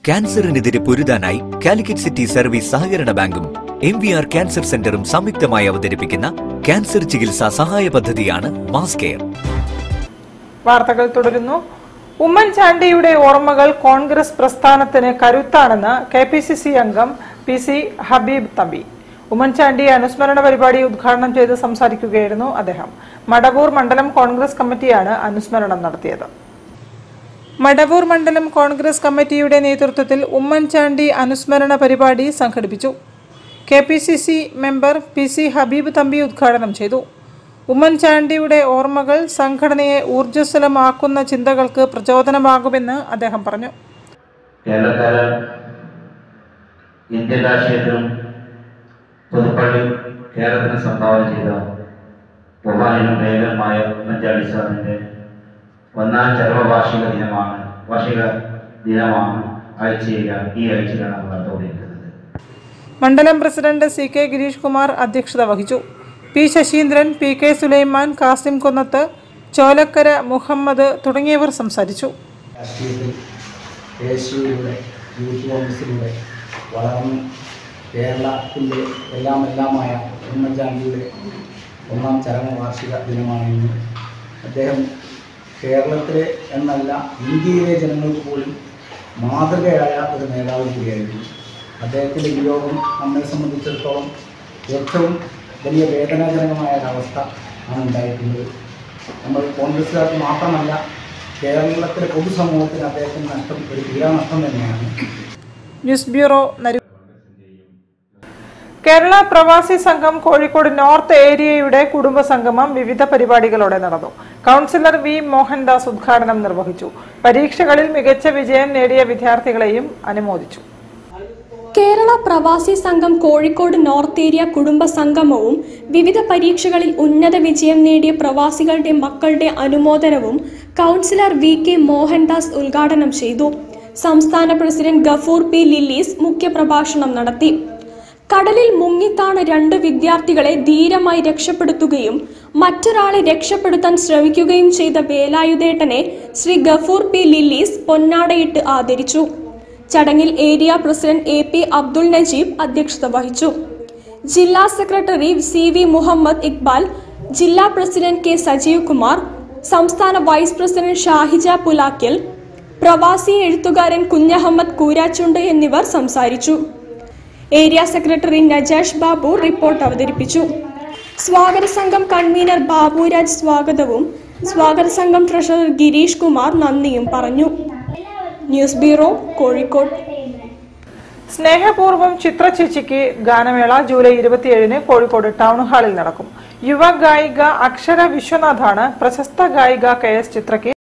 ക്യാൻസറിനെതിരെ പൊരുതാനായി Calicut city service സഹകരണ ബാങ്കും MVR cancer സെന്ററും സംയുക്തമായി അവതരിപ്പിക്കുന്ന ക്യാൻസർ ചികിത്സാ സഹായ പദ്ധതിയാണ് മാസ് കെയർ. വാർത്തകൾ തുടരുന്നു. ഉമ്മൻചാണ്ടിയുടെ ഓർമ്മകൾ കോൺഗ്രസ് പ്രസ്ഥാനത്തിന് കരുത്താണെന്ന് KPCC അംഗം PC ഹബീബ് തമ്പി. ഉമ്മൻചാണ്ടി അനുസ്മരണ പരിപാടി ഉദ്ഘാടനം ചെയ്ത് സംസാരിക്കുകയായിരുന്നു അദ്ദേഹം. മടവൂർ മണ്ഡലം കോൺഗ്രസ് കമ്മിറ്റിയാണ് അനുസ്മരണം നടത്തിയത്. മടവൂർ മണ്ഡലം കോൺഗ്രസ് കമ്മിറ്റിയുടെ നേതൃത്വത്തിൽ ഉമ്മൻചാണ്ടി അനുസ്മരണ പരിപാടി സംഘടിപ്പിച്ചു. KPCC member PC Habeeb Thampi ഉദ്ഘാടനം ചെയ്തു. ഉമ്മൻചാണ്ടിയുടെ ഓർമ്മകൾ സംഘടനയെ ഊർജ്ജസ്വലമാക്കുന്ന ചിന്തകൾക്ക് പ്രചോദനമാകുമെന്ന് അദ്ദേഹം പറഞ്ഞു. കേരളക്കാരൻ ഇന്ത്യൻ രാഷ്ട്രീയത്തിലും പുതുപ്പള്ളി കേരളത്തിന് സംഭാവന ചെയ്ത ബഹുമാന്യനും വേഗമായ ഉമ്മൻചാണ്ടി സാറിൻ്റെ ഒന്നാം ചരമവാർഷിക ദിനമാണ് ഈ ആഴ്ചയിലാണ് നടന്നുകൊണ്ടിരിക്കുന്നത്. മണ്ഡലം പ്രസിഡന്റ് CK ഗിരീഷ് കുമാർ അധ്യക്ഷത വഹിച്ചു. P ശശീന്ദ്രൻ, PK സുലൈമാൻ, കാസിം കുന്നത്ത്, ചോലക്കര മുഹമ്മദ് തുടങ്ങിയവർ സംസാരിച്ചു. വളർന്ന് കേരളത്തിൻ്റെ എല്ലാമായ ഉമ്മൻചാണ്ടിയുടെ ഒന്നാം ചരമവാർഷിക ദിനമാണ് ഇന്ന്. അദ്ദേഹം കേരളത്തിലെ എന്നല്ല ഇന്ത്യയിലെ ജനങ്ങൾക്ക് പോലും മാതൃകയായ ഒരു നേതാവ് കൂടിയായിരുന്നു. അദ്ദേഹത്തിൻ്റെ വിയോഗം നമ്മെ സംബന്ധിച്ചിടത്തോളം ഏറ്റവും വലിയ വേദനാജനകമായ ഒരവസ്ഥ ആണ് ഉണ്ടായിട്ടുള്ളത്. നമ്മൾ കോൺഗ്രസ്സുകാർക്ക് മാത്രമല്ല, കേരളത്തിലെ പൊതുസമൂഹത്തിന് അദ്ദേഹത്തിന് നഷ്ടം ഒരു തീരാനഷ്ടം തന്നെയാണ്. News bureau. കേരള പ്രവാസി സംഘം കോഴിക്കോട് നോർത്ത് ഏരിയയുടെ കുടുംബ സംഗമം വിവിധ പരിപാടികളോടെ നടന്നു. കൗൺസിലർ V മോഹൻദാസ് ഉദ്ഘാടനം നിർവഹിച്ചു. പരീക്ഷകളിൽ മികച്ച വിജയം നേടിയ വിദ്യാർത്ഥികളെയും അനുമോദിച്ചു. കേരള പ്രവാസി സംഘം കോഴിക്കോട് നോർത്ത് ഏരിയ കുടുംബ സംഗമവും വിവിധ പരീക്ഷകളിൽ ഉന്നത വിജയം നേടിയ പ്രവാസികളുടെ മക്കളുടെ അനുമോദനവും കൗൺസിലർ VK മോഹൻദാസ് ഉദ്ഘാടനം ചെയ്തു. സംസ്ഥാന പ്രസിഡന്റ് ഗഫൂർ P ലില്ലീസ് മുഖ്യപ്രഭാഷണം നടത്തി. കടലിൽ മുങ്ങിത്താണ 2 വിദ്യാർത്ഥികളെ ധീരമായി രക്ഷപ്പെടുത്തുകയും മറ്റൊരാളെ രക്ഷപ്പെടുത്താൻ ശ്രമിക്കുകയും ചെയ്ത വേലായുധേട്ടനെ ശ്രീ ഗഫൂർ P ലില്ലീസ് പൊന്നാടയിട്ട് ആദരിച്ചു. ചടങ്ങിൽ area president AP Abdul Najeeb അധ്യക്ഷത വഹിച്ചു. ജില്ലാ സെക്രട്ടറി CV മുഹമ്മദ് ഇക്ബാൽ, ജില്ലാ പ്രസിഡന്റ് K സജീവ് കുമാർ, സംസ്ഥാന വൈസ് പ്രസിഡന്റ് ഷാഹിജ പുലാക്കൽ, പ്രവാസി എഴുത്തുകാരൻ കുഞ്ഞഹമ്മദ് കൂരാച്ചുണ്ട് എന്നിവർ സംസാരിച്ചു. ഏരിയ സെക്രട്ടറി നജാഷ് ബാബു റിപ്പോർട്ട് അവതരിപ്പിച്ചു. സ്വാഗത സംഘം കൺവീനർ ബാബുരാജ് സ്വാഗതവും സ്വാഗത സംഘം ട്രഷറർ ഗിരീഷ് കുമാർ നന്ദിയും പറഞ്ഞു. News bureau, Kozhikode. സ്നേഹപൂർവ്വം ചിത്ര ചേച്ചിക്ക് ഗാനമേള ജൂലൈ 27-ന് കോഴിക്കോട് ടൗൺ ഹാളിൽ നടക്കും. യുവ ഗായിക അക്ഷര വിശ്വനാഥാണ് പ്രശസ്ത ഗായിക KS ചിത്രയ്ക്ക്